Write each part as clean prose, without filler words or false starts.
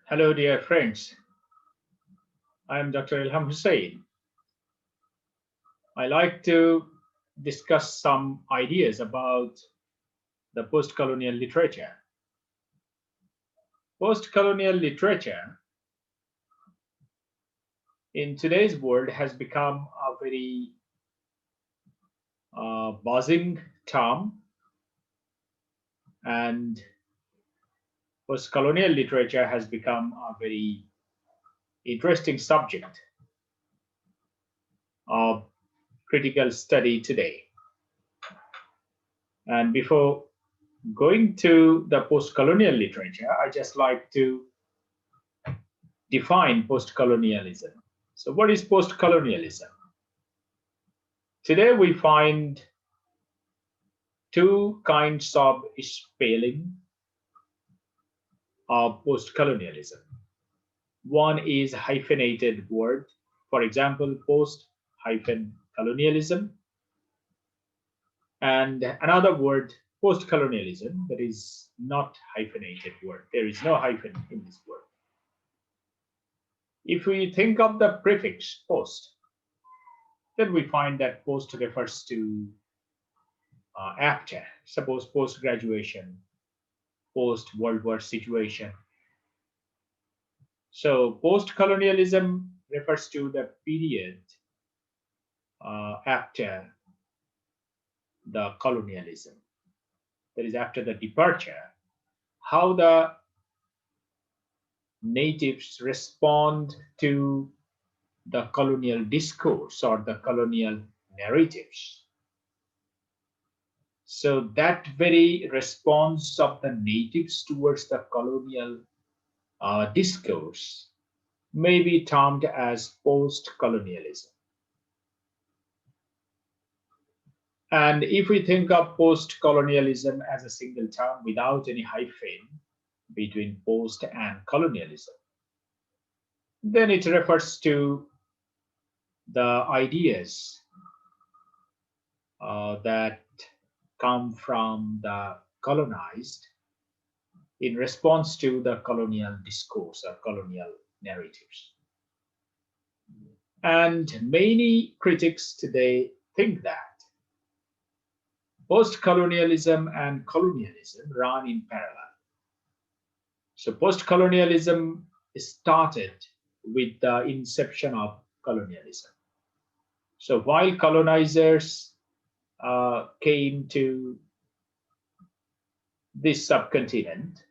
Hello, dear friends. I am Dr. Ilham Hussein. I like to discuss some ideas about the post-colonial literature. Post-colonial literature in today's world has become a very buzzing term, and post-colonial literature has become a very interesting subject of critical study today. And before going to the post-colonial literature, I just like to define post-colonialism. So, what is post-colonialism? Today, we find two kinds of spelling of post-colonialism. One is hyphenated word, for example, post-colonialism, and another word, post-colonialism, that is not hyphenated word. There is no hyphen in this word. If we think of the prefix post, then we find that post refers to after, suppose post graduation, post World War situation. So, post colonialism refers to the period after the colonialism, that is, after the departure, how the natives respond to the colonial discourse or the colonial narratives. So that very response of the natives towards the colonial discourse may be termed as post-colonialism. And if we think of post-colonialism as a single term without any hyphen between post and colonialism, then it refers to the ideas that come from the colonized in response to the colonial discourse or colonial narratives. And many critics today think that post colonialism and colonialism run in parallel. So, post colonialism started with the inception of colonialism. So, while colonizers came to this subcontinent,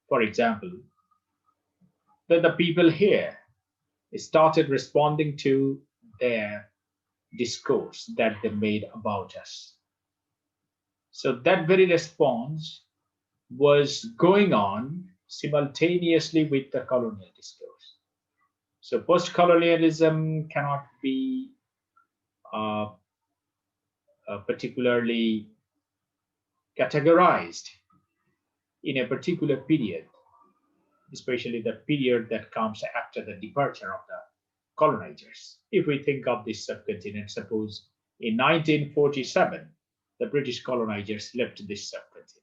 for example, then the people here started responding to their discourse that they made about us. So that very response was going on simultaneously with the colonial discourse. So post colonialism cannot be uh, particularly categorized in a particular period, especially the period that comes after the departure of the colonizers. If we think of this subcontinent, suppose in 1947, the British colonizers left this subcontinent.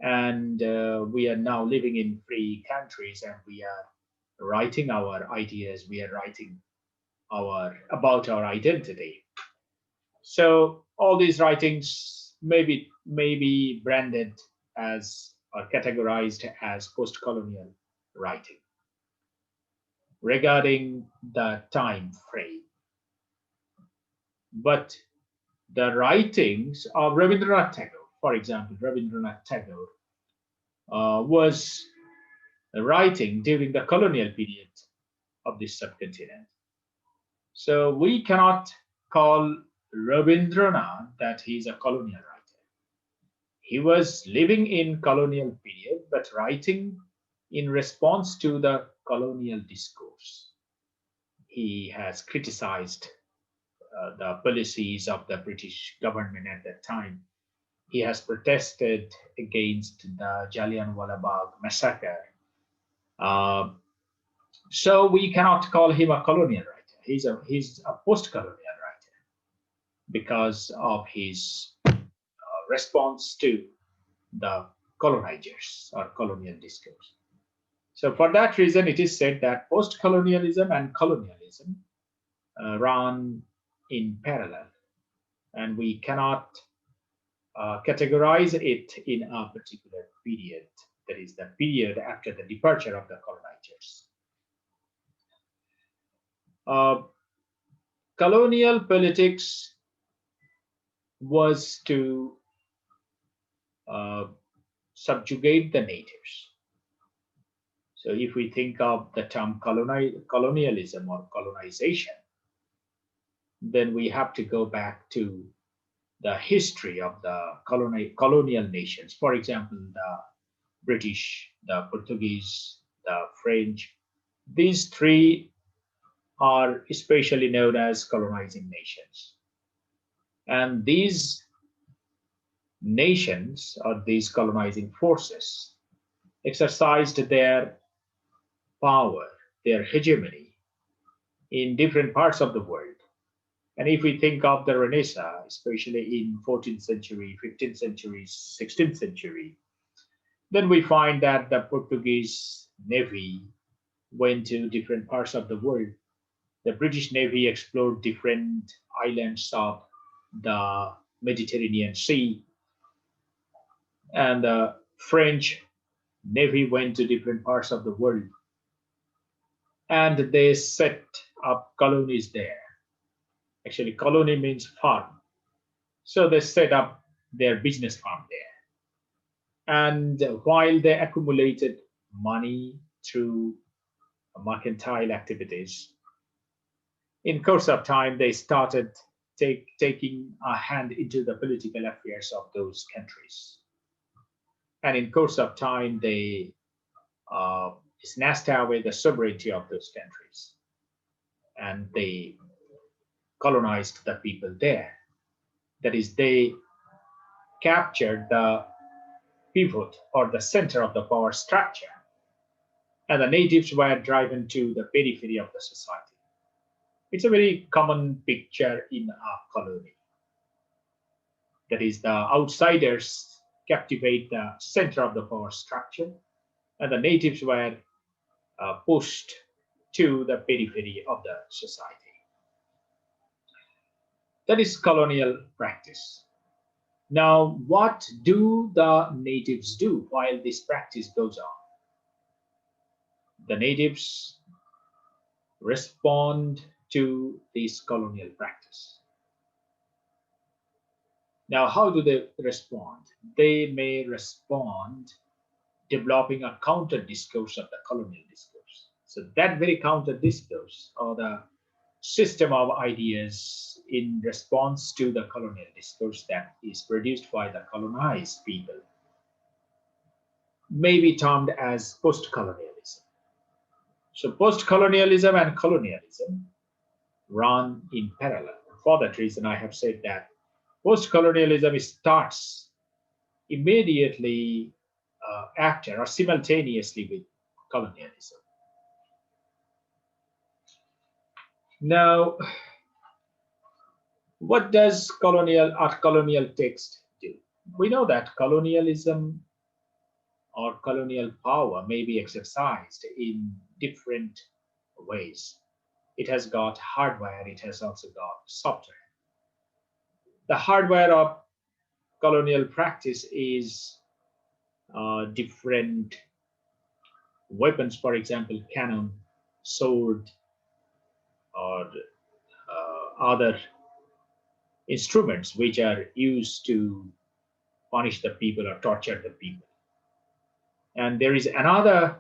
And we are now living in free countries and we are writing our ideas, we are writing our identity. So all these writings may be branded as or categorized as post-colonial writing regarding the time frame. But the writings of Rabindranath Tagore, for example, Rabindranath Tagore was writing during the colonial period of this subcontinent. So we cannot call Rabindranath that he is a colonial writer. He was living in colonial period, but writing in response to the colonial discourse. He has criticized the policies of the British government at that time. He has protested against the Jallianwala Bagh massacre. Uh, so we cannot call him a colonial writer. He's a post-colonial writer because of his response to the colonizers or colonial discourse. So for that reason, it is said that post-colonialism and colonialism run in parallel, and we cannot categorize it in a particular period, that is the period after the departure of the colonizers. Uh, Colonial politics was to uh, subjugate the natives. So if we think of the term colonialism or colonization, then we have to go back to the history of the colonial nations. For example, the British, the Portuguese, the French. These three are especially known as colonizing nations. And these nations or these colonizing forces exercised their power, their hegemony in different parts of the world. And if we think of the Renaissance, especially in 14th century, 15th century, 16th century, then we find that the Portuguese Navy went to different parts of the world. The British Navy explored different islands of the Mediterranean Sea, and the French Navy went to different parts of the world, and they set up colonies there. Actually, colony means farm. So they set up their business farm there. And while they accumulated money through mercantile activities, in course of time, they started taking a hand into the political affairs of those countries. And in course of time, they uh, snatched away the sovereignty of those countries, and they colonized the people there. That is, they captured the pivot or the center of the power structure, and the natives were driven to the periphery of the society. It's a very common picture in a colony. That is, the outsiders captivate the center of the power structure, and the natives were pushed to the periphery of the society. That is colonial practice. Now, what do the natives do while this practice goes on? The natives respond to this colonial practice. Now, how do they respond? They may respond developing a counter discourse of the colonial discourse. So, that very counter discourse or the system of ideas in response to the colonial discourse that is produced by the colonized people may be termed as post-colonialism. So post-colonialism and colonialism run in parallel. For that reason, I have said that post-colonialism starts immediately after or simultaneously with colonialism. Now, what does colonial text do? We know that colonialism or colonial power may be exercised in different ways. It has got hardware, it has also got software. The hardware of colonial practice is different weapons, for example, cannon, sword, or other instruments which are used to punish the people or torture the people. And there is another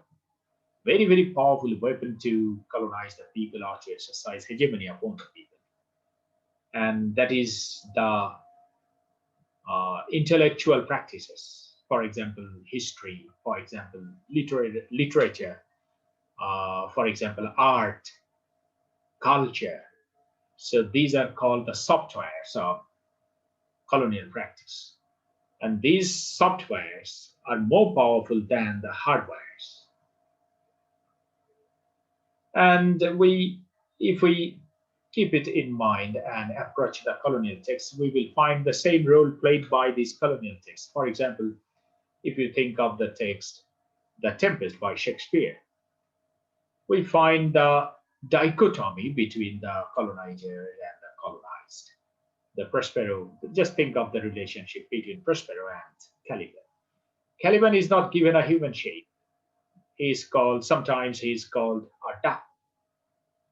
very, very powerful weapon to colonize the people or to exercise hegemony upon the people. And that is the intellectual practices, for example, history, for example, literature, for example, art, culture. So these are called the softwares of colonial practice. And these softwares are more powerful than the hardwares. And if we keep it in mind and approach the colonial text, we will find the same role played by these colonial texts. For example, if you think of the text, The Tempest by Shakespeare, we find the dichotomy between the colonizer and the colonized. The Prospero, just think of the relationship between Prospero and Caliban. Caliban is not given a human shape. Sometimes he is called a duck,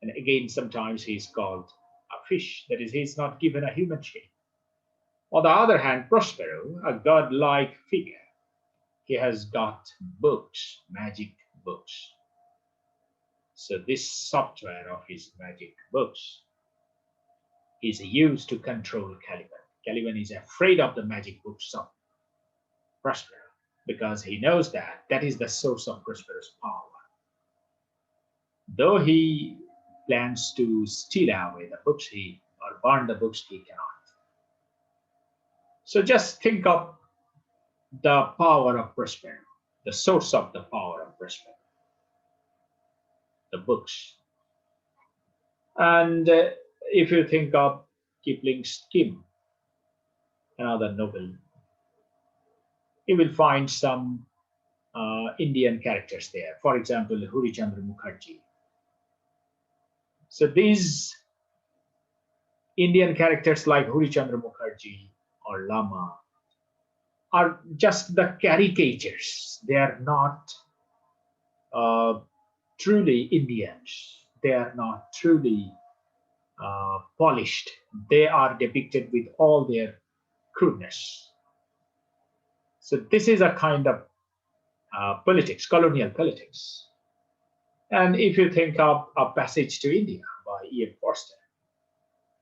and again, sometimes he is called a fish. That is, he is not given a human shape. On the other hand, Prospero, a godlike figure, he has got books, magic books. So this software of his magic books is used to control Caliban. Caliban is afraid of the magic books of Prospero because he knows that that is the source of Prospero's power. Though he plans to steal away the books, or burn the books, he cannot. So just think of the power of Prospero, the source of the power of Prospero, the books. And if you think of Kipling's Kim, another novel, you will find some Indian characters there. For example, Hurichandra Mukherjee. So these Indian characters like Hurichandra Mukherjee or Lama are just the caricatures. They are not truly Indians. They are not truly polished. They are depicted with all their crudeness. So this is a kind of politics, colonial politics. And if you think of A Passage to India by E.M. Forster,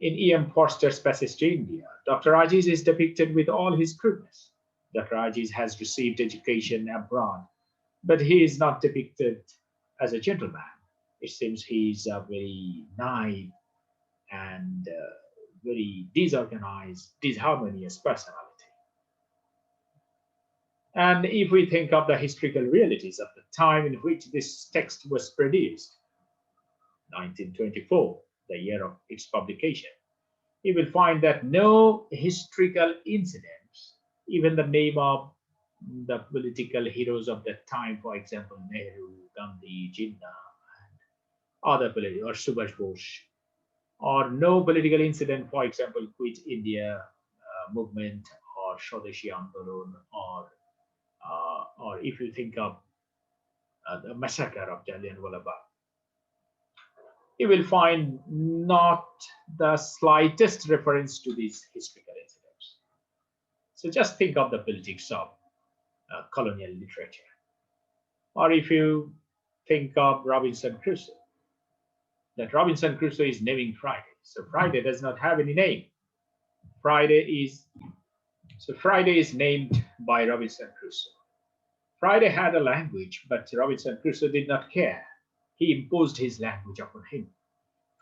in E.M. Forster's Passage to India, Dr. Aziz is depicted with all his crudeness. Dr. Aziz has received education abroad, but he is not depicted as a gentleman. It seems he's a very naive and very disorganized, disharmonious personality. And if we think of the historical realities of the time in which this text was produced, 1924, the year of its publication, you will find that no historical incidents, even the name of the political heroes of that time, for example, Nehru, Gandhi, Jinnah, and other political, or Subhash Bose, or no political incident, for example, Quit India movement or Swadeshi Andolan, or if you think of the massacre of Jallianwala Bagh, you will find not the slightest reference to these historical incidents. So just think of the politics of colonial literature. Or if you think of Robinson Crusoe, that Robinson Crusoe is naming Friday. So Friday does not have any name. Friday is named by Robinson Crusoe. Friday had a language, but Robinson Crusoe did not care. He imposed his language upon him.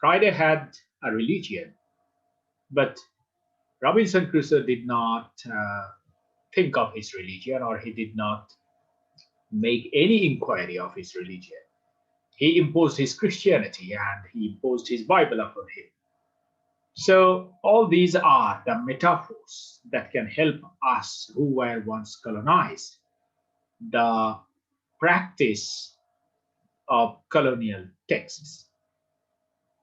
Friday had a religion, but Robinson Crusoe did not think of his religion, or he did not make any inquiry of his religion. He imposed his Christianity and he imposed his Bible upon him. So all these are the metaphors that can help us who were once colonized, the practice of colonial texts.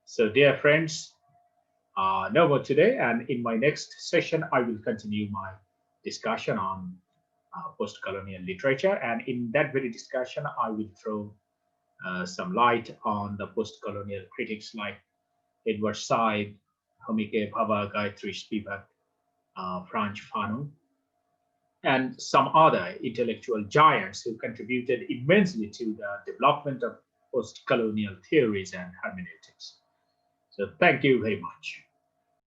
So dear friends, no more today, and in my next session I will continue my discussion on post-colonial literature, and in that very discussion I will throw some light on the post-colonial critics like Edward Said, Homike Bhabha, Gayatri Spivak, Frantz Fanon, and some other intellectual giants who contributed immensely to the development of post-colonial theories and hermeneutics. So thank you very much.